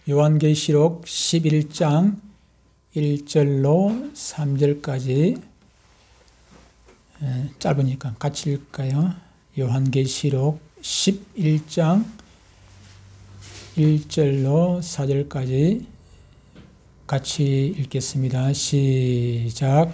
요한계시록 11장 1절로 3절까지 짧으니까 같이 읽을까요? 요한계시록 11장 1절로 4절까지 같이 읽겠습니다. 시작.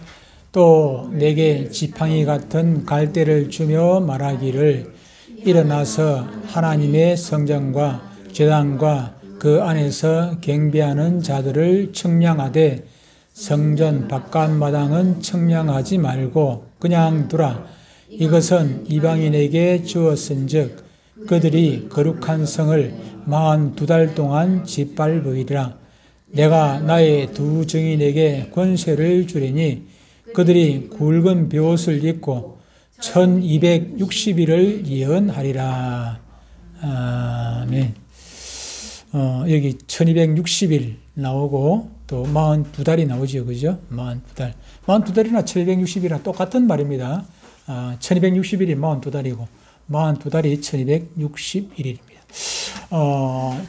또 내게 지팡이 같은 갈대를 주며 말하기를 일어나서 하나님의 성전과 제단과 그 안에서 경배하는 자들을 청량하되 성전 바깥마당은 청량하지 말고 그냥 두라. 이것은 이방인에게 주었은즉 그들이 거룩한 성을 42달 동안 짓밟으리라. 내가 나의 두 증인에게 권세를 주리니 그들이 굵은 벼옷을 입고 1260일을 예언하리라. 아멘. 여기 1260일 나오고 또 42달이 나오죠. 그죠? 42달. 42달이나 1260일이랑 똑같은 말입니다. 1260일이 42달이고 42달이 1261일입니다.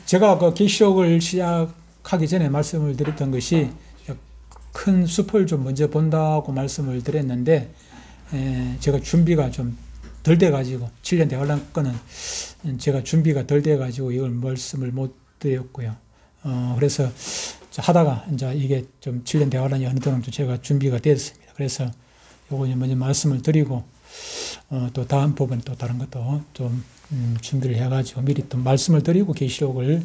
제가 그 계시록을 시작하기 전에 말씀을 드렸던 것이 큰 숲을 좀 먼저 본다고 말씀을 드렸는데 제가 준비가 좀 덜 돼가지고 7년 대관람 거는 제가 준비가 덜 돼가지고 이걸 말씀을 못 드렸고요. 그래서 하다가 이제 이게 좀 7년 대관람이 어느 정도 제가 준비가 됐습니다. 그래서 요거 먼저 말씀을 드리고 또 다음 부분 또 다른 것도 좀 준비를 해가지고 미리 또 말씀을 드리고 계시록을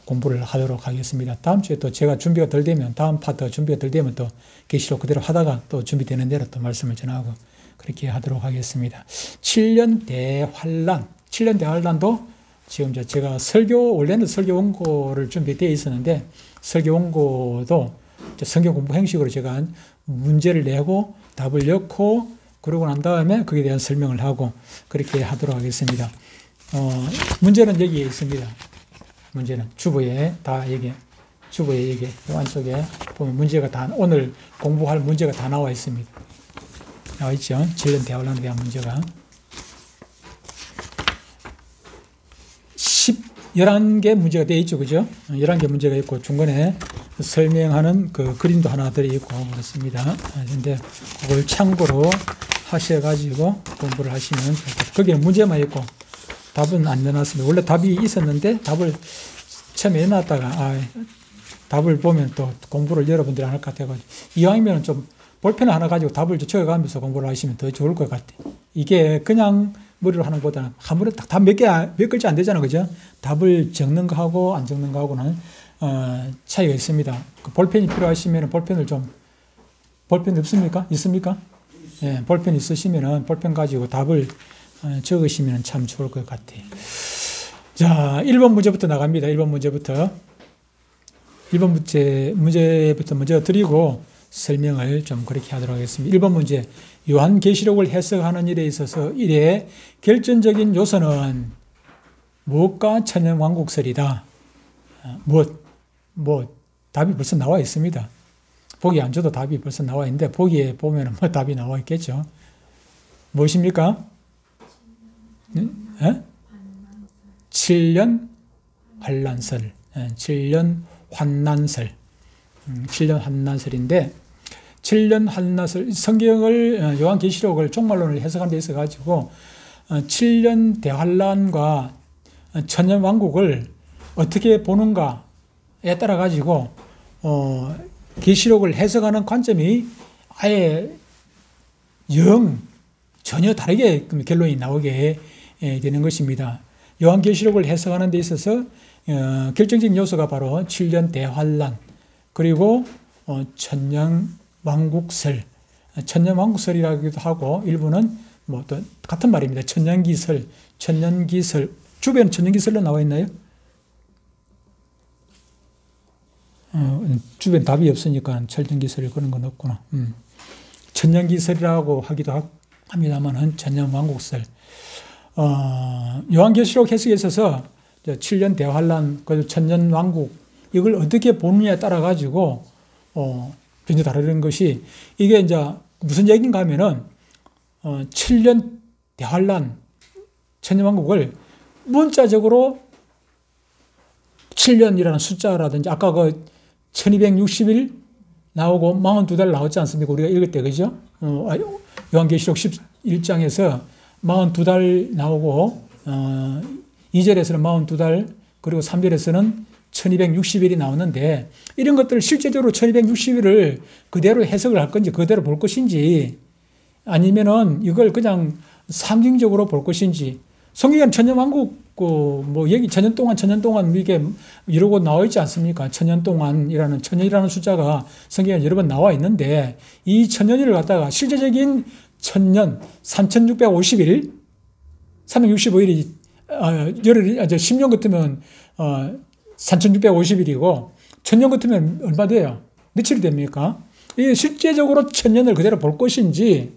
공부를 하도록 하겠습니다. 다음 주에 또 제가 준비가 덜 되면 다음 파트 준비가 덜 되면 또 계시록 그대로 하다가 또 준비되는 대로 또 말씀을 전하고 그렇게 하도록 하겠습니다. 7년 대환란, 7년 대환란도 지금 제가 원래는 설교 원고를 준비되어 있었는데 설교 원고도 성경 공부 형식으로 제가 문제를 내고 답을 넣고 그러고 난 다음에 거기에 대한 설명을 하고 그렇게 하도록 하겠습니다. 문제는 여기에 있습니다. 문제는 주보에 다 주보에 여기 안쪽에 보면 문제가 다 오늘 공부할 문제가 다 나와 있습니다. 나와 있죠. 7년 대환란에 대한 문제가 11개 문제가 되어 있죠. 그죠? 11개 문제가 있고 중간에 설명하는 그 그림도 하나 들어있고 그렇습니다. 그런데 그걸 참고로 하셔가지고 공부를 하시면 거기에 문제만 있고 답은 안 내놨습니다. 원래 답이 있었는데 답을 처음에 내놨다가 답을 보면 또 공부를 여러분들이 안 할 것 같아가지고 이왕이면 좀 볼펜 하나 가지고 답을 적어가면서 공부를 하시면 더 좋을 것 같아요. 이게 그냥 머리로 하는 것보다는 아무래도 답 몇 글자 안 되잖아요. 그죠? 답을 적는 거하고 안 적는 거하고는 차이가 있습니다. 그 볼펜이 필요하시면 볼펜을 볼펜 없습니까? 있습니까? 예, 볼펜 있으시면은 볼펜 가지고 답을 적으시면 참 좋을 것 같아요. 자, 1번 문제부터 나갑니다. 1번 문제부터 먼저 드리고 설명을 좀 그렇게 하도록 하겠습니다. 1번 문제. 요한계시록을 해석하는 일에 있어서 일의 결정적인 요소는 무엇과 천연왕국설이다. 답이 벌써 나와 있습니다. 보기 안 줘도 답이 벌써 나와 있는데 보기에 보면 답이 나와 있겠죠. 무엇입니까? 7년 환란설. 7년 환난설. 7년 환난설인데 7년 환난설 성경을 요한계시록을 종말론을 해석하는 데 있어 가지고 7년 대환란과 천년왕국을 어떻게 보는가에 따라 가지고 계시록을 해석하는 관점이 아예 전혀 다르게 결론이 나오게 되는 것입니다. 요한계시록을 해석하는 데 있어서 결정적인 요소가 바로 7년 대환란 그리고 천년왕국설, 천년왕국설이라기도 하고 일부는 또 같은 말입니다. 천년기설, 주변 천년기설로 나와 있나요? 주변 답이 없으니까 천년기설 그런 건 없구나. 천년기설이라고 하기도 합니다만은 천년왕국설. 요한계시록 해석에 있어서 7년 대환란, 그리고 천년왕국 이걸 어떻게 보느냐에 따라 가지고 굉장히 다르는 것이 이게 이제 무슨 얘기인가 하면은 7년 대환란 천년왕국을 문자적으로 7년이라는 숫자라든지 아까 그 1260일 나오고 42달 나왔지 않습니까? 우리가 읽을 때, 그죠? 요한계시록 11장에서 42달 나오고 2절에서는 42달 그리고 3절에서는 1260일이 나오는데 이런 것들 실제적으로 1260일을 그대로 해석을 할 건지 그대로 볼 것인지 아니면은 이걸 그냥 상징적으로 볼 것인지 성경에는 천년왕국 뭐 얘기 천년 동안 이게 이러고 나와 있지 않습니까? 천년 동안이라는 천년이라는 숫자가 성경에 여러 번 나와 있는데 이 천년을 갖다가 실제적인 천년 3650일 365일이 10년 같으면 3650일이고 천년 같으면 얼마 돼요? 며칠이 됩니까? 이 실제적으로 천년을 그대로 볼 것인지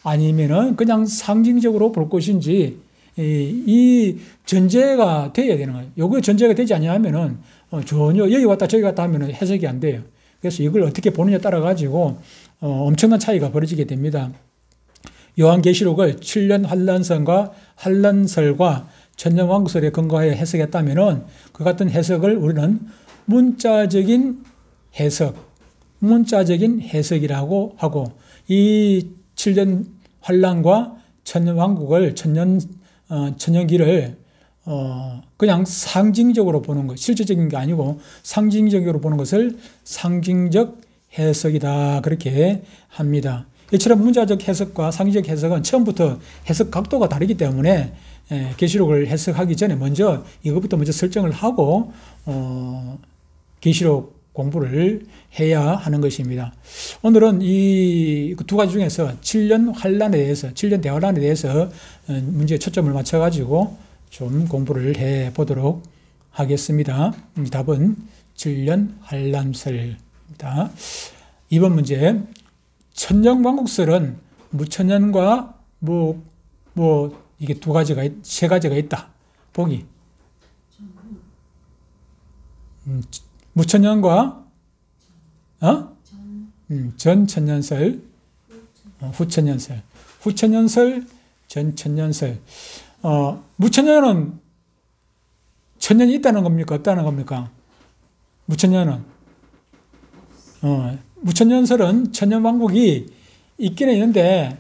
아니면은 그냥 상징적으로 볼 것인지 이 전제가 돼야 되는 거예요. 요거 전제가 되지 않냐면은 전혀 여기 왔다 저기 갔다 하면은 해석이 안 돼요. 그래서 이걸 어떻게 보느냐에 따라 가지고 엄청난 차이가 벌어지게 됩니다. 요한계시록을 7년 환란선과 환란설과 천년왕국설에 근거하여 해석했다면은 그 같은 해석을 우리는 문자적인 해석이라고 하고 이 7년 환란과 천년왕국을 천년기를 그냥 상징적으로 보는 것, 실제적인 게 아니고 상징적으로 보는 것을 상징적 해석이다 그렇게 합니다. 이처럼 문자적 해석과 상징적 해석은 처음부터 해석 각도가 다르기 때문에 계시록을 해석하기 전에 먼저 이것부터 먼저 설정을 하고 계시록 공부를 해야 하는 것입니다. 오늘은 이 두 가지 중에서 7년 환란에 대해서, 7년 대환란에 대해서 문제에 초점을 맞춰가지고 좀 공부를 해 보도록 하겠습니다. 답은 7년 환란설입니다. 2번 문제. 천년왕국설은 무천년과 이게 세 가지가 있다. 보기. 무천년과 전천년설, 후천년설. 후천년설, 전천년설. 무천년은 천년이 있다는 겁니까? 없다는 겁니까? 무천년은. 무천년설은 천년왕국이 있기는 있는데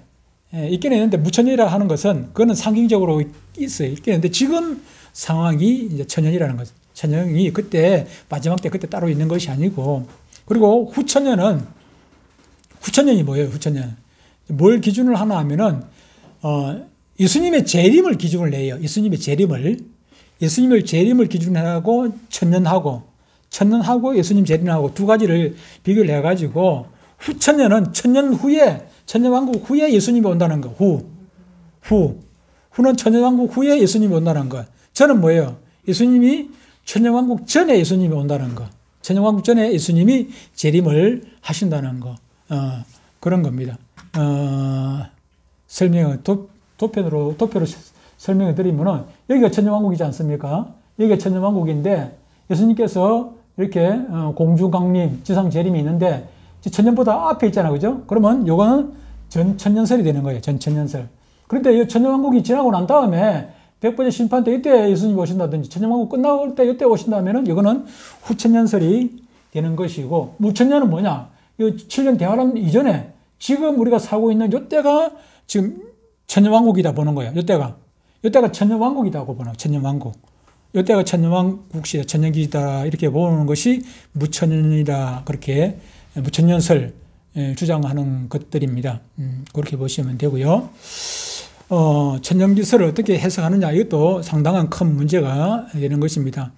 무천년이라 하는 것은 그거는 상징적으로 있어요. 있긴 있는데 지금 상황이 이제 천년이라는 거죠. 천년이 그때 마지막 때 그때 따로 있는 것이 아니고 그리고 후천년이 뭐예요? 후천년. 뭘 기준을 하나 하면은 예수님의 재림을 기준을 내요. 예수님의 재림을 기준하고 천년하고 예수님 재림하고 두 가지를 비교를 해가지고 후천년은 천년왕국 후에 예수님이 온다는 거. 후는 천년왕국 후에 예수님이 온다는 거. 저는 뭐예요? 예수님이 천년왕국 전에 예수님이 온다는 거. 천년왕국 전에 예수님이 재림을 하신다는 거. 그런 겁니다. 도표로 설명을 드리면은 여기가 천년왕국이지 않습니까? 여기가 천년왕국인데 예수님께서 이렇게 공주 강림, 지상 재림이 있는데 천년보다 앞에 있잖아, 그죠? 그러면 요거는 전천년설이 되는 거예요. 전천년설. 그런데 이 천년왕국이 지나고 난 다음에 백번의 심판 때 이때 예수님이 오신다든지 천년왕국 끝나올 때 이때 오신다면은 이거는 후천년설이 되는 것이고 무천년은 뭐냐? 이 7년 대환란 이전에 지금 우리가 살고 있는 이때가 지금 천년왕국이다 보는 거예요. 이때가 천년왕국이라고 보는 거예요. 천년왕국. 이때가 천년왕국 시대, 천년기다 이렇게 보는 것이 무천년이다 그렇게 무천년설 주장하는 것들입니다. 그렇게 보시면 되고요. 천년기설을 어떻게 해석하느냐 이것도 상당한 큰 문제가 되는 것입니다.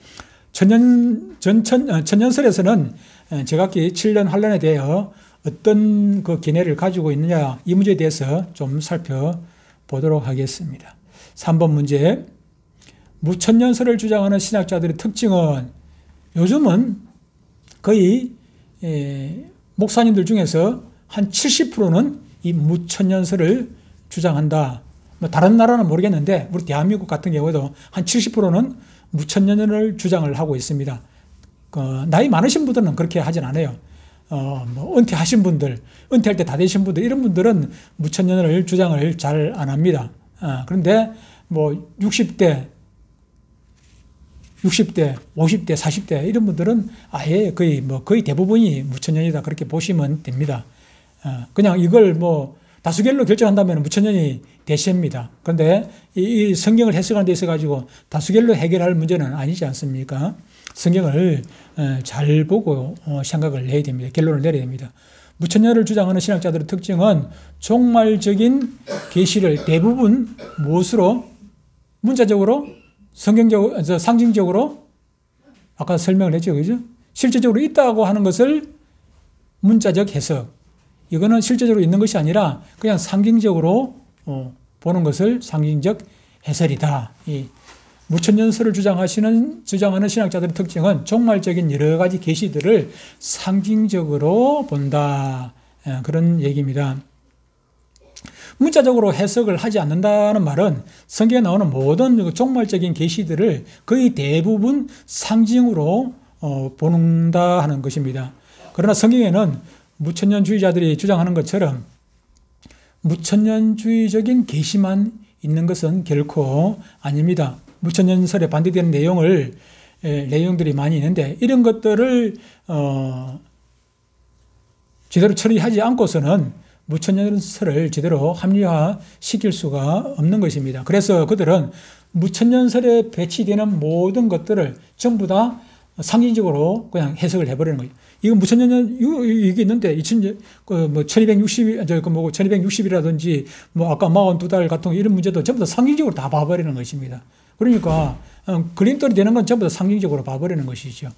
천년설에서는 제각기 7년 환란에 대하여 어떤 그 견해를 가지고 있느냐 이 문제에 대해서 좀 살펴보도록 하겠습니다. 3번 문제. 무천년설을 주장하는 신학자들의 특징은 요즘은 거의 목사님들 중에서 한 70%는 이 무천년설을 주장한다. 뭐 다른 나라는 모르겠는데 우리 대한민국 같은 경우에도 한 70%는 무천년을 주장을 하고 있습니다. 나이 많으신 분들은 그렇게 하진 않아요. 뭐 은퇴하신 분들, 은퇴할 때 다 되신 분들 이런 분들은 무천년을 주장을 잘 안 합니다. 그런데 뭐 60대 60대, 50대, 40대 이런 분들은 아예 거의 대부분이 무천년이다 그렇게 보시면 됩니다. 그냥 이걸 다수결로 결정한다면 무천년이 대세입니다. 그런데 이 성경을 해석하는 데 있어 가지고 다수결로 해결할 문제는 아니지 않습니까? 성경을 잘 보고 생각을 해야 됩니다. 결론을 내려야 됩니다. 무천년을 주장하는 신학자들의 특징은 종말적인 계시를 대부분 무엇으로? 문자적으로, 성경적으로, 상징적으로 아까 설명을 했죠. 그죠? 실제적으로 있다고 하는 것을 문자적 해석. 이거는 실제적으로 있는 것이 아니라 그냥 상징적으로 보는 것을 상징적 해설이다. 이 무천년설을 주장하는 신학자들의 특징은 종말적인 여러 가지 계시들을 상징적으로 본다. 그런 얘기입니다. 문자적으로 해석을 하지 않는다는 말은 성경에 나오는 모든 종말적인 계시들을 거의 대부분 상징으로 본다 하는 것입니다. 그러나 성경에는 무천년주의자들이 주장하는 것처럼 무천년주의적인 계시만 있는 것은 결코 아닙니다. 무천년설에 반대되는 내용들이 많이 있는데 이런 것들을 제대로 처리하지 않고서는 무천년설을 제대로 합리화시킬 수가 없는 것입니다. 그래서 그들은 무천년설에 배치되는 모든 것들을 전부 다 상징적으로 그냥 해석을 해버리는 거예요. 이거 무천년, 이게 있는데, 1260이라든지, 아까 42달 같은 이런 문제도 전부 다 상징적으로 다 봐버리는 것입니다. 그러니까, 걸림돌이 되는 건 전부 다 상징적으로 봐버리는 것이죠.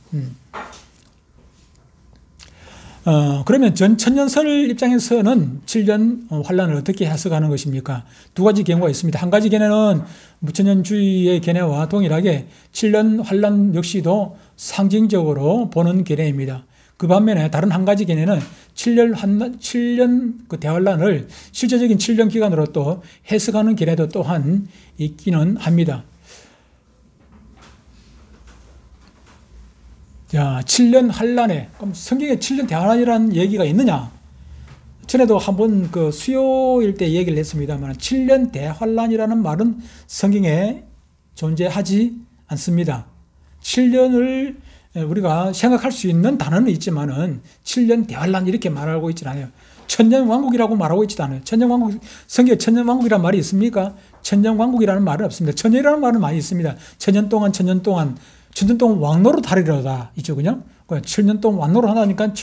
그러면 전천년설 입장에서는 7년 환란을 어떻게 해석하는 것입니까? 두 가지 견해가 있습니다. 한 가지 견해는 무천년주의의 견해와 동일하게 7년 환란 역시도 상징적으로 보는 견해입니다. 그 반면에 다른 한 가지 견해는 7년 그 대환란을 실제적인 7년 기간으로 또 해석하는 견해도 또한 있기는 합니다. 자, 7년 환란에, 그럼 성경에 7년 대환란이라는 얘기가 있느냐? 전에도 한번 그 수요일 때 얘기를 했습니다만 7년 대환란이라는 말은 성경에 존재하지 않습니다. 7년을 우리가 생각할 수 있는 단어는 있지만은 7년 대환란 이렇게 말하고 있지 않아요. 천년왕국이라고 말하고 있지도 않아요. 천년왕국, 성경에 천년왕국이라는 말이 있습니까? 천년왕국이라는 말은 없습니다. 천년이라는 말은 많이 있습니다. 천년 동안 왕노릇 하리로다. 있죠, 그냥? 7년 동안 왕노릇 하다니까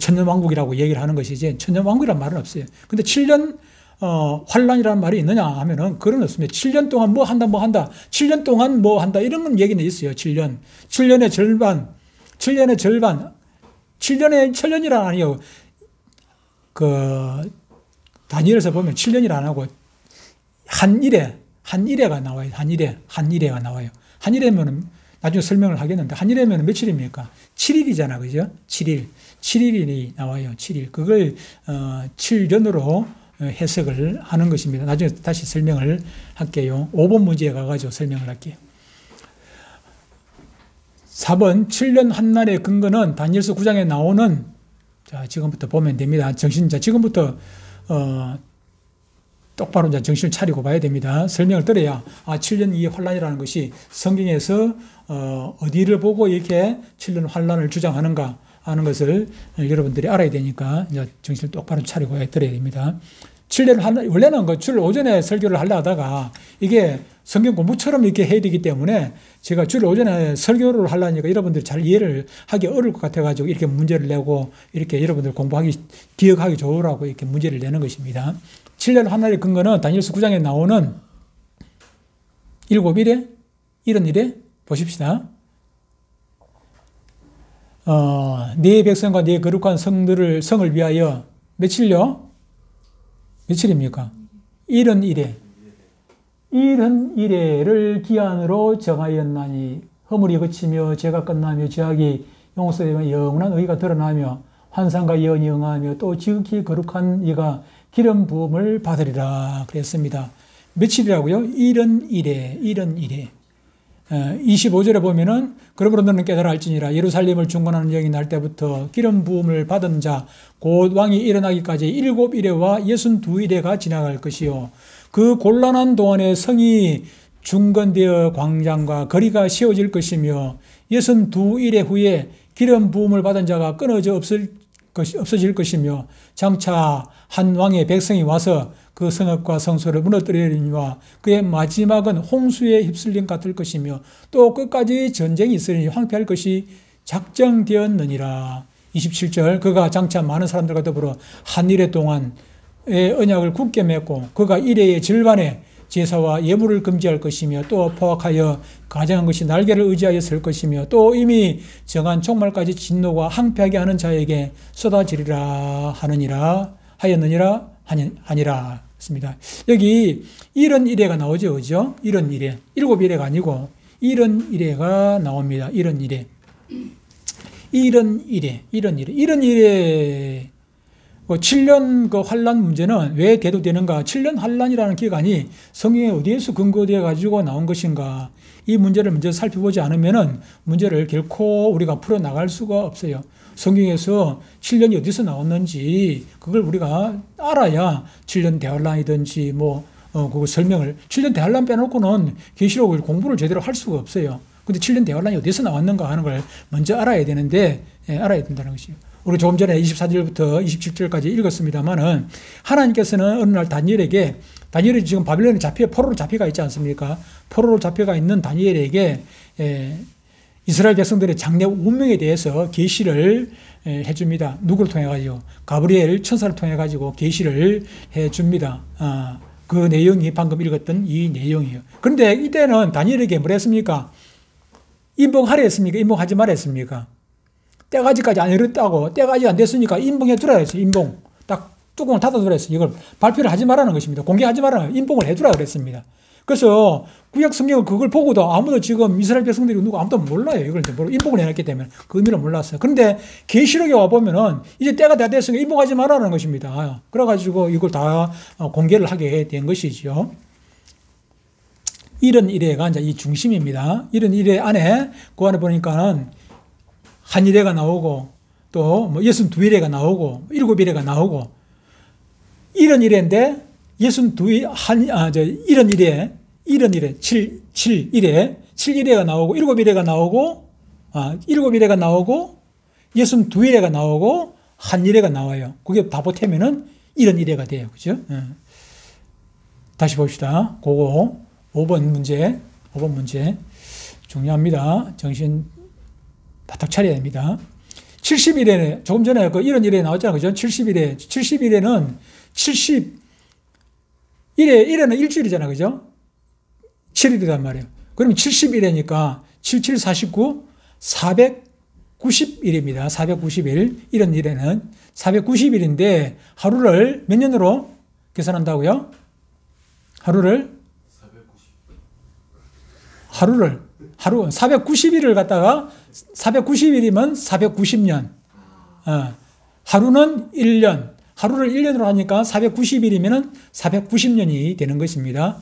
천년왕국이라고 얘기를 하는 것이지, 천년왕국이라는 말은 없어요. 근데 7년, 환란이라는 말이 있느냐 하면은, 그건 없습니다. 7년 동안 뭐 한다. 7년 동안 뭐 한다. 이런 얘기는 있어요, 7년. 7년의 절반. 7년이란 아니요. 다니엘에서 보면 7년이라 안 하고, 한일회가 나와요. 한일회가 나와요. 한일회면은 나중에 설명을 하겠는데, 한일회면 며칠입니까? 7일이잖아, 그죠? 7일이 나와요. 7일. 그걸 7년으로 해석을 하는 것입니다. 나중에 다시 설명을 할게요. 5번 문제에 가가지고 설명을 할게요. 4번 7년 한날의 근거는 다니엘서 9장에 나오는, 자, 지금부터 보면 됩니다. 지금부터 똑바로 이제 정신을 차리고 봐야 됩니다. 설명을 들어야 7년 이 환란이라는 것이 성경에서 어디를 보고 이렇게 7년 환란을 주장하는가 하는 것을 여러분들이 알아야 되니까 이제 정신을 똑바로 차리고 들어야 됩니다. 7년 환란, 원래는 주 오전에 설교를 하려 하다가 이게 성경 공부처럼 이렇게 해야 되기 때문에 제가 주 오전에 설교를 하려니까 여러분들이 잘 이해를 하기 어려울 것 같아가지고 이렇게 문제를 내고 이렇게 여러분들 기억하기 좋으라고 이렇게 문제를 내는 것입니다. 7년 환란의 근거는 다니엘서 9장에 나오는 7일에 70일에 보십시다. 네 백성과 네 거룩한 성을 위하여 며칠요? 며칠입니까? 70일에 70일에를 기한으로 정하였나니 허물이 그치며 죄가 끝나며 죄악이 용서되며 영원한 의가 드러나며 환상과 예언이 응하며 또 지극히 거룩한 이가 기름 부음을 받으리라 그랬습니다. 며칠이라고요? 70일에 25절에 보면은 그러므로 너는 깨달아 알지니라 예루살렘을 중건하는 영이 날 때부터 기름 부음을 받은 자 곧 왕이 일어나기까지 7일에와 62일에가 지나갈 것이요 그 곤란한 동안에 성이 중건되어 광장과 거리가 세워질 것이며 62일의 후에 기름 부음을 받은 자가 끊어져 없어질 것이며 장차 한 왕의 백성이 와서 그 성읍과 성소를 무너뜨리리니와 그의 마지막은 홍수에 휩쓸림 같을 것이며 또 끝까지 전쟁이 있으니 황폐할 것이 작정되었느니라. 27절 그가 장차 많은 사람들과 더불어 한 일해 동안의 언약을 굳게 맺고 그가 일해의 절반에 제사와 예물을 금지할 것이며 또 포악하여 가정한 것이 날개를 의지하여 설 것이며 또 이미 정한 종말까지 진노가 항폐하게 하는 자에게 쏟아지리라 하였느니라 하니라 했습니다. 여기 이런 이래가 나오죠. 그죠? 이런 이래. 7이래가 아니고 이런 이래가 나옵니다. 이런 이래. 이런 이래. 7년 그 환란 문제는 왜 대두되는가? 7년 환란이라는 기간이 성경에 어디에서 근거되어 가지고 나온 것인가? 이 문제를 먼저 살펴보지 않으면은 문제를 결코 우리가 풀어 나갈 수가 없어요. 성경에서 7년이 어디서 나왔는지 그걸 우리가 알아야 7년 대환란이든지 그거 설명을 7년 대환란 빼놓고는 계시록을 공부를 제대로 할 수가 없어요. 근데 7년 대환란이 어디서 나왔는가 하는 걸 먼저 알아야 되는데 알아야 된다는 것이에요. 우리 조금 전에 24절부터 27절까지 읽었습니다만은 하나님께서는 어느 날 다니엘이 지금 바빌론에 포로로 잡혀가 있지 않습니까? 포로로 잡혀가 있는 다니엘에게 이스라엘 백성들의 장래 운명에 대해서 계시를 해줍니다. 누구를 통해 가지고? 가브리엘 천사를 통해 가지고 계시를 해줍니다. 그 내용이 방금 읽었던 이 내용이에요. 그런데 이때는 다니엘에게 뭐라 했습니까? 인봉하라 했습니까? 인봉하지 말라 했습니까? 때가지까지 안 이뤘다고, 때가지 안 됐으니까 인봉해 두라 했어요. 인봉. 딱 뚜껑을 닫아두라 했어요. 이걸 발표를 하지 말라는 것입니다. 공개하지 말라는, 인봉을 해두라 그랬습니다. 그래서 구약 성경은 그걸 보고도 아무도 지금 이스라엘 백성들이 아무도 몰라요. 이걸 인봉을 해놨기 때문에 그 의미를 몰랐어요. 그런데 계시록에 와보면은 이제 때가 다 됐으니까 인봉하지 말라는 것입니다. 그래가지고 이걸 다 공개를 하게 된 것이죠. 이런 이래가 이제 이 중심입니다. 이런 이래 안에, 그 안에 보니까는 한 이래가 나오고, 또 62이래가 나오고, 7이래가 나오고, 이런 이래인데, 이런 이래, 7이래가 나오고, 7이래가 나오고, 7이래가 나오고, 62이래가 나오고, 한 이래가 나와요. 그게 다 보태면은 이런 이래가 돼요. 그죠? 다시 봅시다. 그거, 5번 문제. 중요합니다. 정신 바짝 차려야 됩니다. 70일에, 조금 전에 이런 일에 나왔잖아요. 그죠? 70일에는 1회는 일주일이잖아요. 그죠? 7일이란 말이에요. 그러면 70일이니까 77, 49, 490일입니다. 490일. 이런 일에는 490일인데 하루를 몇 년으로 계산한다고요? 하루 490일을 갖다가 490일이면 490년. 하루는 1년. 하루를 1년으로 하니까 490일이면 490년이 되는 것입니다.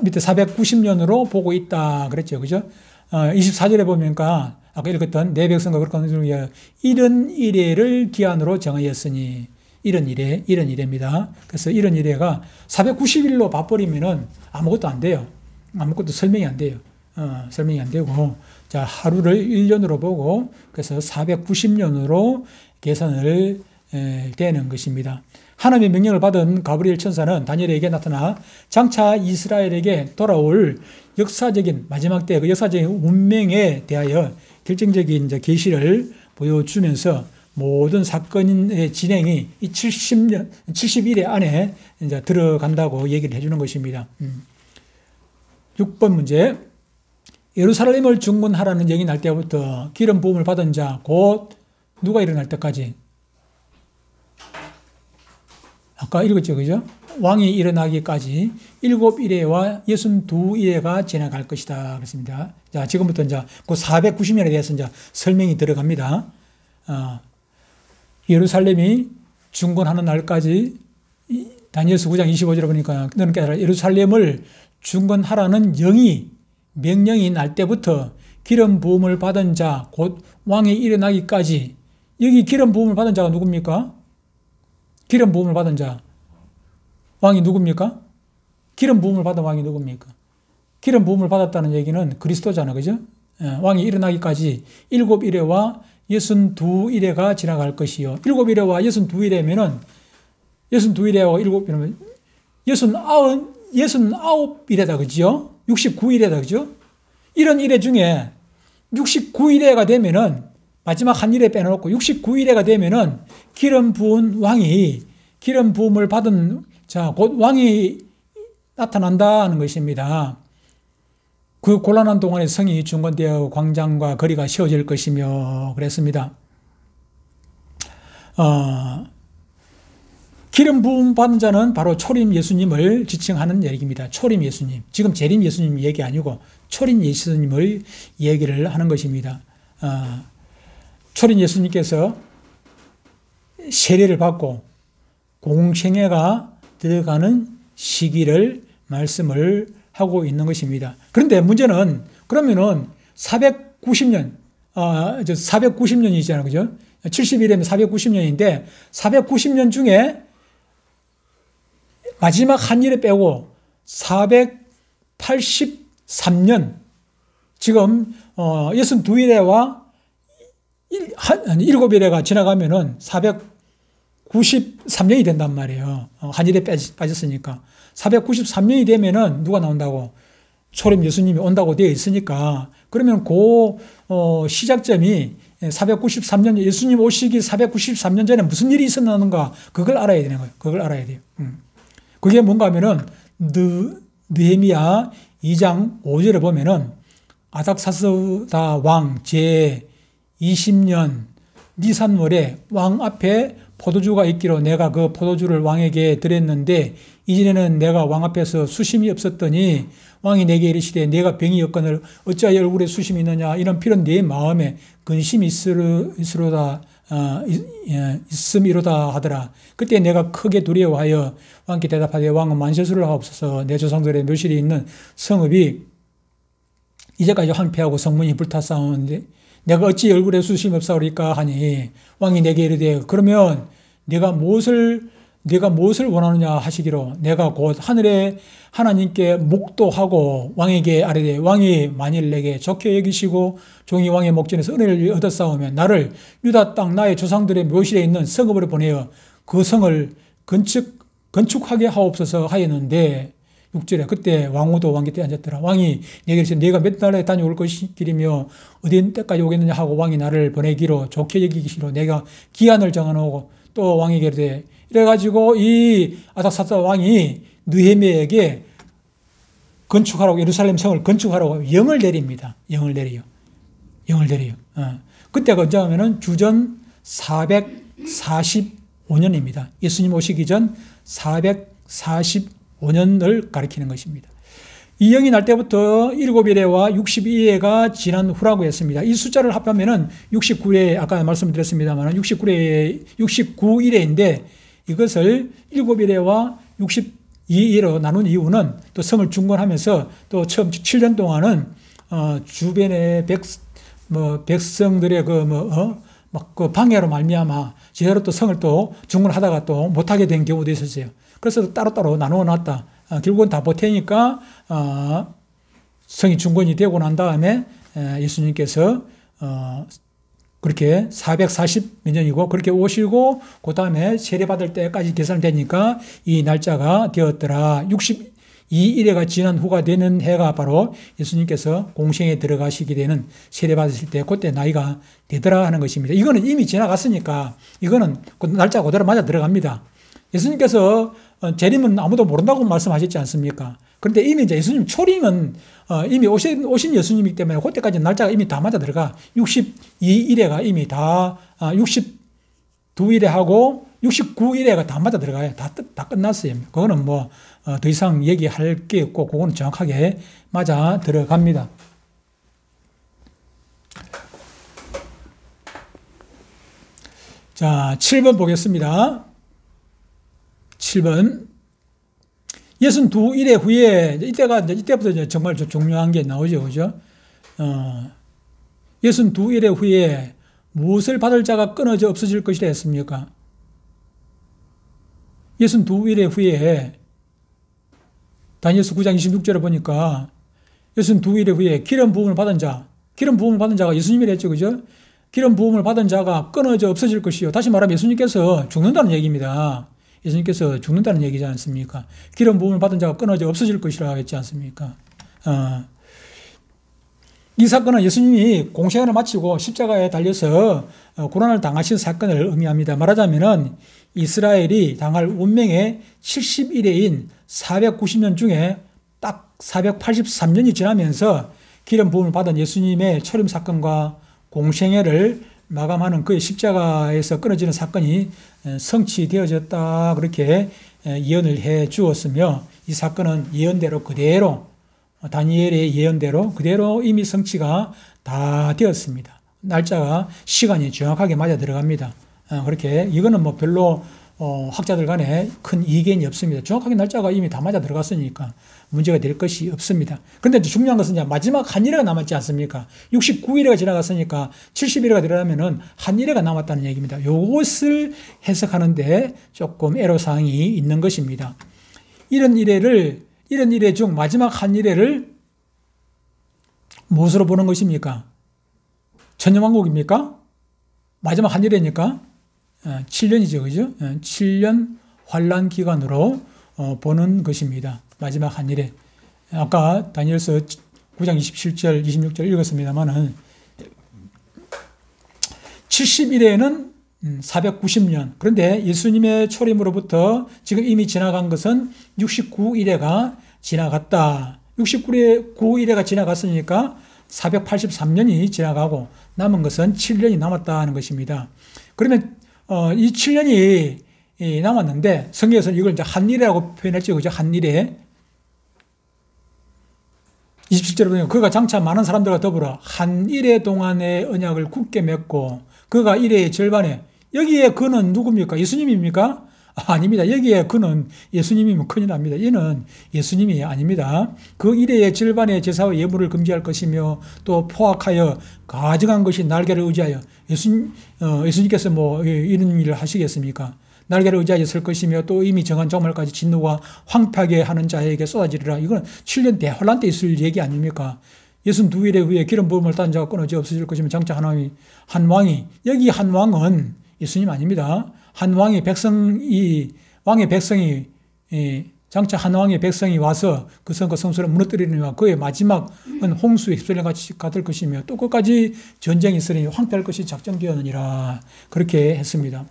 밑에 490년으로 보고 있다. 그랬죠. 그죠? 24절에 보니까 아까 읽었던 내 백성과 그렇게 하는 위하여 이런 이래를 기한으로 정하였으니 이런 이래입니다. 그래서 이런 이래가 490일로 봐버리면은 아무것도 안 돼요. 아무것도 설명이 안 돼요. 설명이 안 되고, 자, 하루를 1년으로 보고, 그래서 490년으로 계산을 되는 것입니다. 하나님의 명령을 받은 가브리엘 천사는 다니엘에게 나타나 장차 이스라엘에게 돌아올 역사적인 마지막 때 그 역사적인 운명에 대하여 결정적인 계시를 보여주면서 모든 사건의 진행이 이 70일의 안에 이제 들어간다고 얘기를 해주는 것입니다. 6번 문제. 예루살렘을 중건하라는 영이 날 때부터 기름 부음을 받은 자 곧 누가 일어날 때까지. 아까 읽었죠, 그죠? 왕이 일어나기까지 7이래와 62이래가 지나갈 것이다. 그렇습니다. 자, 지금부터 이제 그 490년에 대해서 이제 설명이 들어갑니다. 예루살렘이 중건하는 날까지 다니엘서 9장 25절에 보니까 너는 깨달아 예루살렘을 중건하라는 명령이 날 때부터 기름 부음을 받은 자 곧 왕이 일어나기까지. 여기 기름 부음을 받은 자가 누굽니까? 기름 부음을 받은 자 왕이 누굽니까? 기름 부음을 받은 왕이 누굽니까? 기름 부음을 받았다는 얘기는 그리스도잖아, 그죠? 왕이 일어나기까지 7일에와 62일에가 지나갈 것이요. 7일에와 62일에면은 62일에와 7일이면 69일에다, 그죠? 69일에다, 그죠? 이런 일회 중에 69일에가 되면은 마지막 한 일에 빼놓고 69일에가 되면은 기름 부은 왕이 기름 부음을 받은 곧 왕이 나타난다는 것입니다. 그 곤란한 동안에 성이 중건되어 광장과 거리가 세워질 것이며 그랬습니다. 기름 부음 받은 자는 바로 초림 예수님을 지칭하는 얘기입니다. 초림 예수님. 지금 재림 예수님 얘기 아니고 초림 예수님을 얘기를 하는 것입니다. 초림 예수님께서 세례를 받고 공생애가 들어가는 시기를 말씀을 하고 있는 것입니다. 그런데 문제는 그러면은 490년, 490년이잖아요. 그죠? 70일이면 490년인데 490년 중에 마지막 한 일에 빼고 483년, 지금 62일에와 7일에가 지나가면은 493년이 된단 말이에요. 한 일에 빠졌으니까. 493년이 되면은 누가 나온다고? 초림 예수님이 온다고 되어 있으니까, 그러면 그 시작점이 493년, 예수님 오시기 493년 전에 무슨 일이 있었는가, 그걸 알아야 되는 거예요. 그걸 알아야 돼요. 그게 뭔가 하면은 느헤미야 2장 5절에 보면은 아닥사스다 왕 제 20년 니산월에 왕 앞에 포도주가 있기로 내가 그 포도주를 왕에게 드렸는데 이전에는 내가 왕 앞에서 수심이 없었더니 왕이 내게 이르시되 내가 병이 없거늘 어찌하여 얼굴에 수심이 있느냐, 이런 필은 네 마음에 근심이 있음이로다 하더라. 그때 내가 크게 두려워하여 왕께 대답하되 왕은 만세수를 하옵소서. 내 조상들의 묘실에 있는 성읍이 이제까지 황폐하고 성문이 불탔사오는데 내가 어찌 얼굴에 수심이 없사오리까 하니 왕이 내게 이르되 그러면 내가 무엇을 원하느냐 하시기로 내가 곧 하늘에 하나님께 목도하고 왕에게 아뢰되 왕이 만일 내게 좋게 여기시고 종이 왕의 목전에서 은혜를 얻었사오면 나를 유다 땅 나의 조상들의 묘실에 있는 성읍으로 보내어 그 성을 건축하게 하옵소서 하였는데 6절에 그때 왕후도 왕 곁에 앉았더라. 왕이 내게 이르시되 내가 몇 날에 다녀올 것이기리며 어디 때까지 오겠느냐 하고 왕이 나를 보내기로 좋게 여기시로 내가 기한을 정하노고 또 왕에게 이르되 이래가지고 이 아닥사스다 왕이 느헤미야에게 건축하라고, 예루살렘 성을 건축하라고 영을 내립니다. 영을 내려요. 그때가 언제 하면은 주전 445년입니다. 예수님 오시기 전 445년을 가리키는 것입니다. 이 영이 날 때부터 7일에와 62일에가 지난 후라고 했습니다. 이 숫자를 합하면은 69일, 아까 말씀드렸습니다만 69일에인데 이것을 7일에와 62일로 나눈 이유는 또 성을 중건하면서 또 처음 7년 동안은 주변의 백성들의 그 방해로 말미암아 제대로 또 성을 또 중건하다가 또 못하게 된 경우도 있었어요. 그래서 따로따로 나누어 놨다. 결국은 다 보태니까 성이 중건이 되고 난 다음에 예수님께서 그렇게 440몇 년이고 그렇게 오시고 그 다음에 세례받을 때까지 계산되니까 이 날짜가 되었더라. 62일에가 지난 후가 되는 해가 바로 예수님께서 공생에 들어가시게 되는 세례받으실 때 그때 나이가 되더라 하는 것입니다. 이거는 이미 지나갔으니까 이거는 그 날짜 그대로 맞아 들어갑니다. 예수님께서 재림은 아무도 모른다고 말씀하셨지 않습니까? 그런데 이미 이제 예수님 초림은 이미 오신 예수님이기 때문에 그때까지 날짜가 이미 다 맞아 들어가. 62일에가 이미 다 62일에 하고 69일에가 다 맞아 들어가요. 다 끝났어요. 그거는 뭐 더 이상 얘기할 게 없고 그거는 정확하게 맞아 들어갑니다. 자, 7번 보겠습니다. 7번. 62일의 후에, 이때부터 정말 중요한 게 나오죠. 그죠? 62일의 후에 무엇을 받을 자가 끊어져 없어질 것이라 했습니까? 62일의 후에, 다니엘서 9장 26절에 보니까 예수님 두 일 후에 기름 부음을 받은 자가 예수님이라 했죠. 그죠? 기름 부음을 받은 자가 끊어져 없어질 것이요. 다시 말하면 예수님께서 죽는다는 얘기입니다. 예수님께서 죽는다는 얘기지 않습니까? 기름 부음을 받은 자가 끊어져 없어질 것이라고 했지 않습니까? 이 사건은 예수님이 공생애를 마치고 십자가에 달려서 고난을 당하신 사건을 의미합니다. 말하자면은 이스라엘이 당할 운명의 70일에인 490년 중에 딱 483년이 지나면서 기름 부음을 받은 예수님의 초림 사건과 공생애를 마감하는 그의 십자가에서 끊어지는 사건이 성취되어졌다, 그렇게 예언을 해 주었으며, 이 사건은 예언대로 그대로, 다니엘의 예언대로 그대로 이미 성취가 다 되었습니다. 날짜가, 시간이 정확하게 맞아 들어갑니다. 그렇게 이거는 뭐 별로 학자들 간에 큰 이견이 없습니다. 정확하게 날짜가 이미 다 맞아 들어갔으니까 문제가 될 것이 없습니다. 그런데 중요한 것은 이제 마지막 한 일회가 남았지 않습니까? 69일회가 지나갔으니까 70일회가 들어가면은 한 일회가 남았다는 얘기입니다. 이것을 해석하는데 조금 애로사항이 있는 것입니다. 이런 일회 중 마지막 한 일회를 무엇으로 보는 것입니까? 천년왕국입니까? 마지막 한 일회니까 7년이죠. 그죠? 7년 환란 기간으로 보는 것입니다. 마지막 한 일회. 아까 다니엘서 9장 27절, 26절 읽었습니다만은 70일에는 490년. 그런데 예수님의 초림으로부터 지금 이미 지나간 것은 69일회가 지나갔다. 69일회가 지나갔으니까 483년이 지나가고 남은 것은 7년이 남았다는 것입니다. 그러면 이 7년이 남았는데 성경에서는 이걸 이제 한일회라고 표현했죠. 그죠? 한일회. 27절에 보면 그가 장차 많은 사람들과 더불어 한일회 동안의 언약을 굳게 맺고 그가 일회의 절반에, 여기에 그는 누굽니까? 예수님입니까? 아닙니다. 여기에 그는 예수님이면 큰일 납니다. 이는 예수님이 아닙니다. 그 일회의 절반의 제사와 예물을 금지할 것이며 또 포악하여 가증한 것이 날개를 의지하여, 예수님께서 뭐 이런 일을 하시겠습니까? 날개를 의지하여 설 것이며 또 이미 정한 정말까지 진노가 황폐하게 하는 자에게 쏟아지리라. 이건 7년 대환란 때 있을 얘기 아닙니까? 62일에 후에 기름 부음을 받은 자가 끊어져 없어질 것이며 장차 한 왕이, 여기 한 왕은 예수님 아닙니다. 한 왕의 백성이 장차 한 왕의 백성이 와서 그 성과 성소를 무너뜨리느니와 그의 마지막은 홍수의 휩쓸림 같이 같을 것이며 또 끝까지 전쟁이 있으니 황폐할 것이 작정되었느니라. 그렇게 했습니다.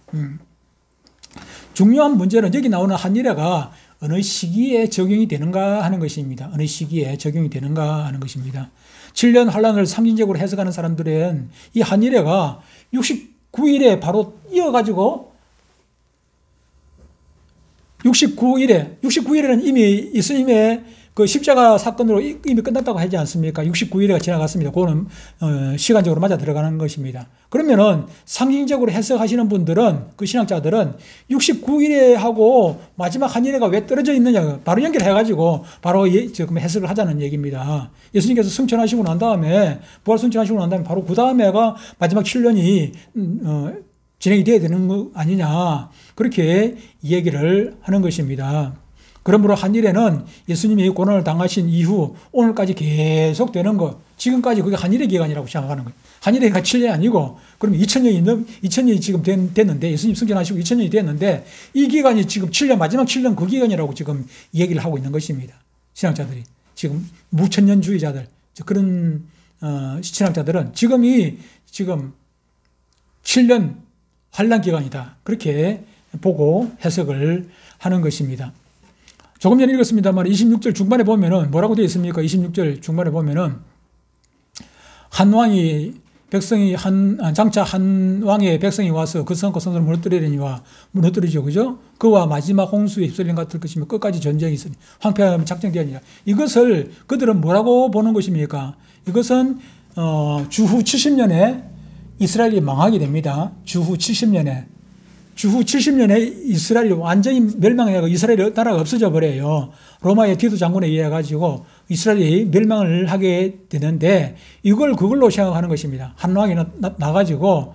중요한 문제는 여기 나오는 한일회가 어느 시기에 적용이 되는가 하는 것입니다. 어느 시기에 적용이 되는가 하는 것입니다. 7년 환란을 상징적으로 해석하는 사람들은 이 한일회가 69일에 바로 이어가지고 69일에는 이미 예수님의 그 십자가 사건으로 이미 끝났다고 하지 않습니까? 69일회가 지나갔습니다. 그거는 시간적으로 맞아 들어가는 것입니다. 그러면은 상징적으로 해석하시는 분들은, 그 신학자들은 69일회하고 마지막 한 일회가 왜 떨어져 있느냐, 바로 연결해가지고 바로 지금 해석을 하자는 얘기입니다. 예수님께서 승천하시고 난 다음에, 부활 승천하시고 난 다음에 바로 그 다음에가 마지막 7년이 진행이 돼야 되는 거 아니냐, 그렇게 얘기를 하는 것입니다. 그러므로 한일회는 예수님이 고난을 당하신 이후 오늘까지 계속 되는 것, 지금까지 그게 한일회 기간이라고 생각하는 거예요. 한일회가 7년이 아니고, 그럼 2000년이 지금 됐는데, 예수님 승천하시고 2000년이 됐는데, 이 기간이 지금 7년, 마지막 7년 그 기간이라고 지금 얘기를 하고 있는 것입니다. 신학자들이. 지금 무천년주의자들, 그런 신학자들은 지금 7년 환란 기간이다, 그렇게 보고 해석을 하는 것입니다. 조금 전에 읽었습니다만 26절 중반에 보면은 뭐라고 되어 있습니까? 26절 중반에 보면은 한 왕이 장차 한 왕의 백성이 와서 그 성과 성소를 무너뜨리려니와 무너뜨리죠. 그죠? 그와 마지막 홍수에 휩쓸린 같을 것이며 끝까지 전쟁이 있으니 황폐함이 작정되었느니라. 이것을 그들은 뭐라고 보는 것입니까? 이것은 주후 70년에 이스라엘이 망하게 됩니다. 주후 70년에 이스라엘이 완전히 멸망해서 이스라엘 나라가 없어져 버려요. 로마의 디도 장군에 의해 가지고 이스라엘이 멸망을 하게 되는데, 그걸로 생각하는 것입니다. 한 왕이 나가지고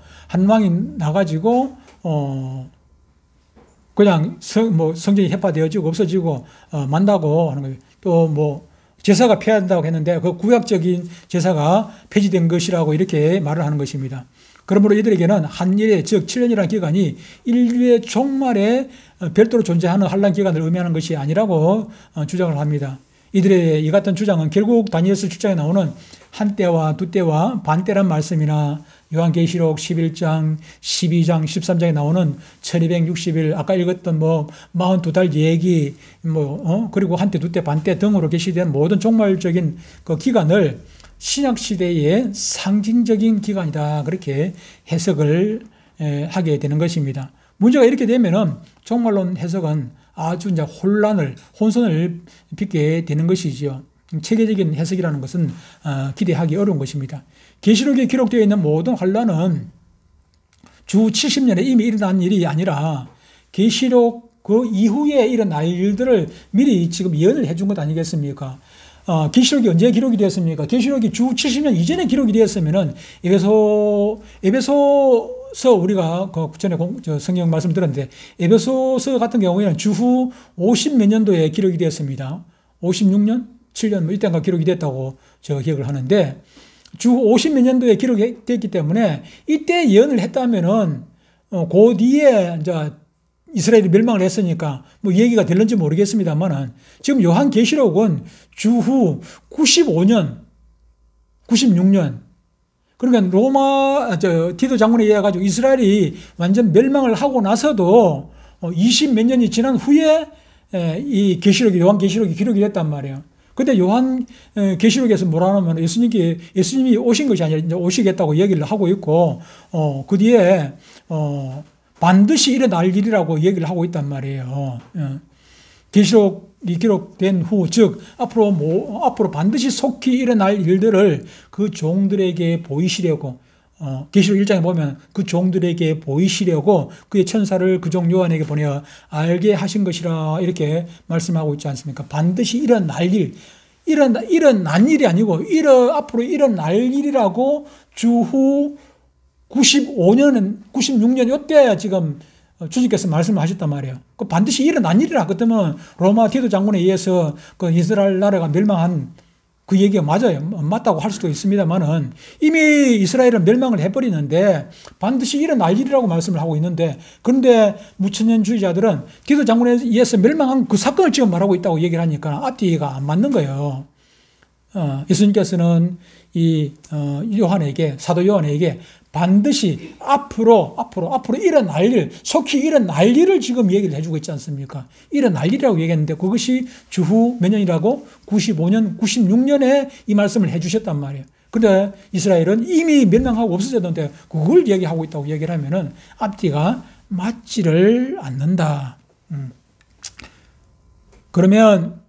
그냥 성전이 해파되어지고 없어지고 만다고 하는 거예요. 또 제사가 폐한다고 했는데 그 구약적인 제사가 폐지된 것이라고 이렇게 말을 하는 것입니다. 그러므로 이들에게는 한일의 즉 7년이라는 기간이 인류의 종말에 별도로 존재하는 환란 기간을 의미하는 것이 아니라고 주장을 합니다. 이들의 이 같은 주장은 결국 다니엘서 7장에 나오는 한때와 두때와 반때란 말씀이나 요한계시록 11장, 12장, 13장에 나오는 1260일, 아까 읽었던 42달 얘기, 그리고 한때, 두때, 반때 등으로 계시된 모든 종말적인 그 기간을 신약시대의 상징적인 기간이다. 그렇게 해석을 하게 되는 것입니다. 문제가 이렇게 되면은 종말론 해석은 아주 이제 혼선을 빚게 되는 것이지요. 체계적인 해석이라는 것은 기대하기 어려운 것입니다. 계시록에 기록되어 있는 모든 환란은 주 70년에 이미 일어난 일이 아니라 계시록 그 이후에 일어날 일들을 미리 지금 예언을 해준 것 아니겠습니까? 계시록이 언제 기록이 되었습니까? 계시록이 주 70년 이전에 기록이 되었으면은 에베소서 우리가 그 전에 성경 말씀 들었는데 에베소서 같은 경우에는 주후 50몇 년도에 기록이 되었습니다. 56년, 7년 이때가 기록이 됐다고 제가 기억을 하는데 주 50몇 년도에 기록이 됐기 때문에 이때 예언을 했다면은 그 뒤에 이제 이스라엘이 멸망을 했으니까 얘기가 될는지 모르겠습니다만은 지금 요한계시록은 주후 95년, 96년 그러니까 로마 티도 장군에 의해 가지고 이스라엘이 완전 멸망을 하고 나서도 20 몇 년이 지난 후에 이 요한계시록이 기록이 됐단 말이에요. 근데 요한계시록에서 뭐라 하면 예수님이 오신 것이 아니라 이제 오시겠다고 얘기를 하고 있고 그 뒤에 반드시 일어날 일이라고 얘기를 하고 있단 말이에요. 계시록이 기록된 후, 즉 앞으로 반드시 속히 일어날 일들을 그 종들에게 보이시려고 계시록 1장에 보면 그 종들에게 보이시려고 그의 천사를 그 종 요한에게 보내어 알게 하신 것이라 이렇게 말씀하고 있지 않습니까? 반드시 일어날 일, 일어난 일이 아니고 앞으로 일어날 일이라고 주후 95년, 96년 이때 지금 주님께서 말씀하셨단 말이에요. 그 반드시 일어난 일이라. 그때면 로마 티도 장군에 의해서 그 이스라엘 나라가 멸망한 그 얘기가 맞아요. 맞다고 할 수도 있습니다만은 이미 이스라엘은 멸망을 해버리는데 반드시 일어날 일이라고 말씀을 하고 있는데 그런데 무천년주의자들은 티도 장군에 의해서 멸망한 그 사건을 지금 말하고 있다고 얘기를 하니까 앞뒤가 안 맞는 거예요. 예수님께서는 사도 요한에게 반드시 앞으로 일어날 일, 속히 일어날 일을 지금 얘기를 해주고 있지 않습니까? 일어날 일이라고 얘기했는데 그것이 주후 몇 년이라고? 95년, 96년에 이 말씀을 해주셨단 말이에요. 근데 이스라엘은 이미 멸망하고 없어졌는데 그걸 얘기하고 있다고 얘기를 하면은 앞뒤가 맞지를 않는다. 그러면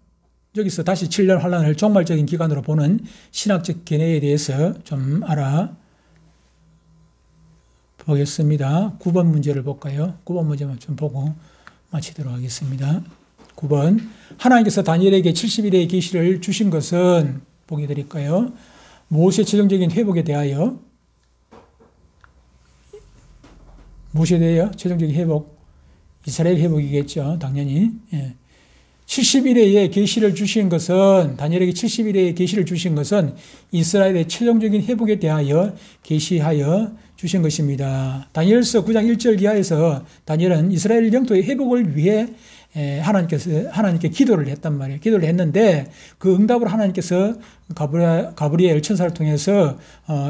여기서 다시 7년 환란을 종말적인 기간으로 보는 신학적 견해에 대해서 좀 보겠습니다. 9번 문제를 볼까요? 9번 문제만 좀 보고 마치도록 하겠습니다. 9번. 하나님께서 다니엘에게 70일의 계시를 주신 것은 보게 드릴까요? 무엇의 최종적인 회복에 대하여? 무엇에 대하여? 최종적인 회복. 이스라엘 회복이겠죠. 당연히. 70일의 계시를 주신 것은 다니엘에게 70일의 계시를 주신 것은 이스라엘의 최종적인 회복에 대하여 계시하여 주신 것입니다. 다니엘서 9장 1절 이하에서 다니엘은 이스라엘 영토의 회복을 위해 하나님께 기도를 했단 말이에요. 기도를 했는데 그 응답으로 하나님께서 가브리엘 천사를 통해서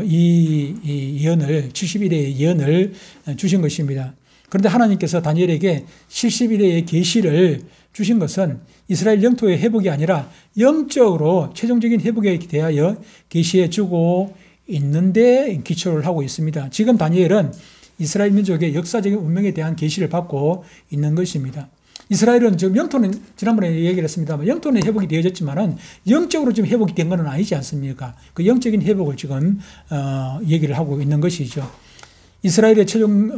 이 예언을 70일의 예언을 주신 것입니다. 그런데 하나님께서 다니엘에게 70일의 계시를 주신 것은 이스라엘 영토의 회복이 아니라 영적으로 최종적인 회복에 대하여 계시해 주고 있는데 기초를 하고 있습니다. 지금 다니엘은 이스라엘 민족의 역사적인 운명에 대한 계시를 받고 있는 것입니다. 이스라엘은 지금 영토는 지난번에 얘기를 했습니다만 영토는 회복이 되어졌지만은 영적으로 지금 회복이 된 건 아니지 않습니까? 그 영적인 회복을 지금 얘기를 하고 있는 것이죠. 이스라엘의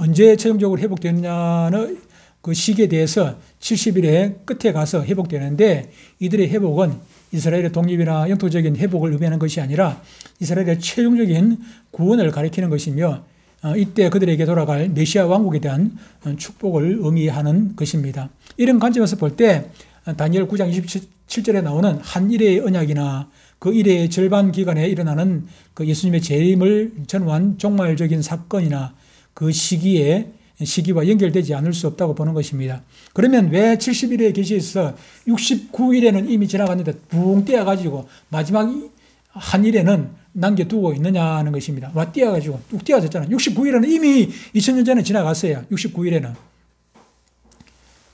언제 최종적으로 회복되느냐는 그 시기에 대해서 70일의 끝에 가서 회복되는데 이들의 회복은 이스라엘의 독립이나 영토적인 회복을 의미하는 것이 아니라 이스라엘의 최종적인 구원을 가리키는 것이며 이때 그들에게 돌아갈 메시아 왕국에 대한 축복을 의미하는 것입니다. 이런 관점에서 볼 때 다니엘 9장 27절에 나오는 한 일회의 언약이나 그 일회의 절반 기간에 일어나는 그 예수님의 재림을 전후한 종말적인 사건이나 그 시기와 연결되지 않을 수 없다고 보는 것입니다. 그러면 왜 70일의 계시에서 69일에는 이미 지나갔는데 붕 떼어가지고 마지막 한 일에는 남겨두고 있느냐 하는 것입니다. 와 떼어가지고 뚝 떼어졌잖아요. 69일에는 이미 2000년 전에 지나갔어요. 69일에는.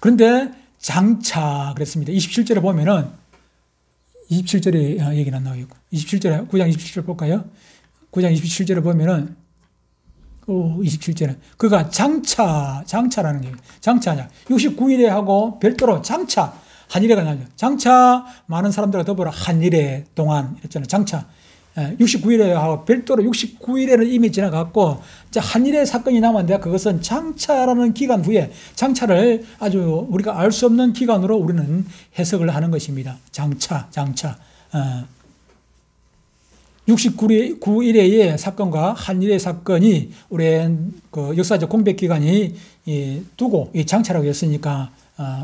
그런데 장차 그랬습니다. 27절에 보면은 27절에 얘기는 안 나오고 27절에 9장 27절 볼까요? 9장 27절에 보면은 27절에 그가 장차라는 게 장차냐 69일에 하고 별도로 장차 한일회가 나죠. 장차 많은 사람들과 더불어 한일회 동안 이랬잖아요. 장차 69일에 하고 별도로 69일에는 이미 지나갔고 한일회 사건이 남았는데 그것은 장차라는 기간 후에 장차를 아주 우리가 알 수 없는 기간으로 우리는 해석을 하는 것입니다. 장차 69일의 사건과 한일의 사건이 우리의 그 역사적 공백 기간이 두고 이 장차라고 했으니까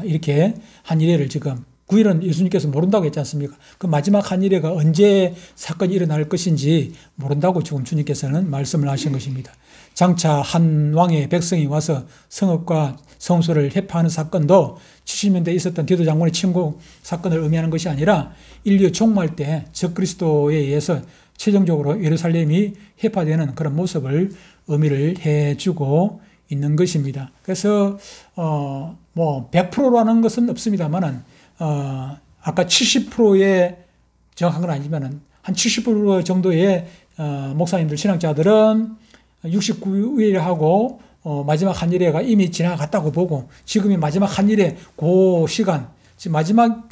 이렇게 한일회를 지금 9일은 예수님께서 모른다고 했지 않습니까? 그 마지막 한일회가 언제 사건이 일어날 것인지 모른다고 지금 주님께서는 말씀을 하신 것입니다. 장차 한 왕의 백성이 와서 성읍과 성소를 해파하는 사건도 70년대에 있었던 디도 장군의 침공 사건을 의미하는 것이 아니라 인류 종말 때 적그리스도에 의해서 최종적으로 예루살렘이 해파되는 그런 모습을 의미를 해주고 있는 것입니다. 그래서 뭐 100%라는 것은 없습니다만은 아까 70%의 정확한 건 아니지만은 한 70% 정도의 목사님들 신학자들은 69일하고 마지막 한일회가 이미 지나갔다고 보고 지금이 마지막 한일회 그 시간 지금 마지막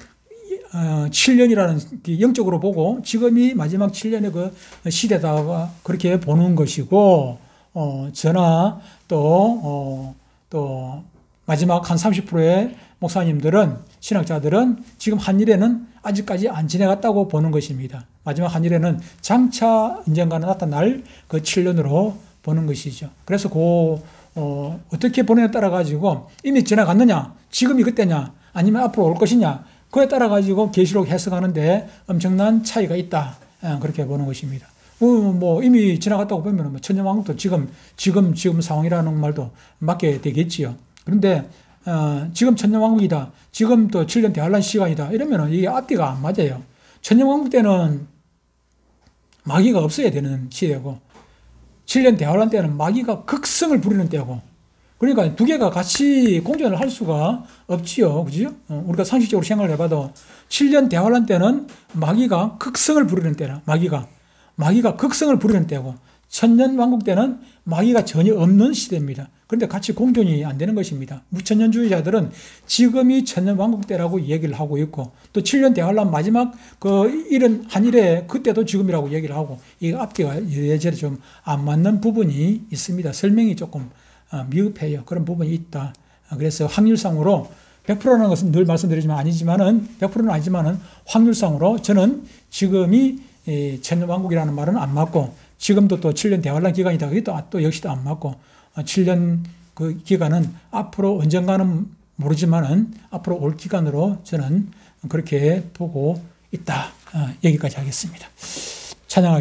7년이라는 영적으로 보고 지금이 마지막 7년의 그 시대다가 그렇게 보는 것이고 저나 또 마지막 한 30%의 목사님들은 신학자들은 지금 한일회는 아직까지 안 지나갔다고 보는 것입니다. 마지막 한일회는 장차 언젠가는 나타날 그 7년으로 보는 것이죠. 그래서 어떻게 보느냐에 따라 가지고 이미 지나갔느냐, 지금이 그때냐, 아니면 앞으로 올 것이냐, 그에 따라 가지고 계시록 해석하는데 엄청난 차이가 있다. 그렇게 보는 것입니다. 뭐 이미 지나갔다고 보면 뭐 천년왕국도 지금 상황이라는 말도 맞게 되겠지요. 그런데 지금 천년왕국이다. 지금 또 7년 대환란 시간이다. 이러면은 이게 앞뒤가 안 맞아요. 천년왕국 때는 마귀가 없어야 되는 시대고 7년 대환란 때는 마귀가 극성을 부리는 때고 그러니까 두 개가 같이 공존을 할 수가 없지요. 그죠? 우리가 상식적으로 생각을 해봐도 7년 대환란 때는 마귀가 극성을 부리는 때라. 마귀가 극성을 부리는 때고 천년 왕국 때는 마귀가 전혀 없는 시대입니다. 그런데 같이 공존이 안 되는 것입니다. 무천년주의자들은 지금이 천년 왕국 때라고 얘기를 하고 있고 또 7년 대환란 마지막 이런 한일회 그때도 지금이라고 얘기를 하고 이 앞뒤가 예전에 좀 안 맞는 부분이 있습니다. 설명이 조금 미흡해요. 그런 부분이 있다. 그래서 확률상으로 100%라는 것은 늘 말씀드리지만 100%는 아니지만은 확률상으로 저는 지금이 천년왕국이라는 말은 안 맞고 지금도 또 7년 대환란 기간이다. 그게 또 역시도 안 맞고 7년 그 기간은 앞으로 언젠가는 모르지만은 앞으로 올 기간으로 저는 그렇게 보고 있다. 여기까지 하겠습니다. 찬양하겠습니다.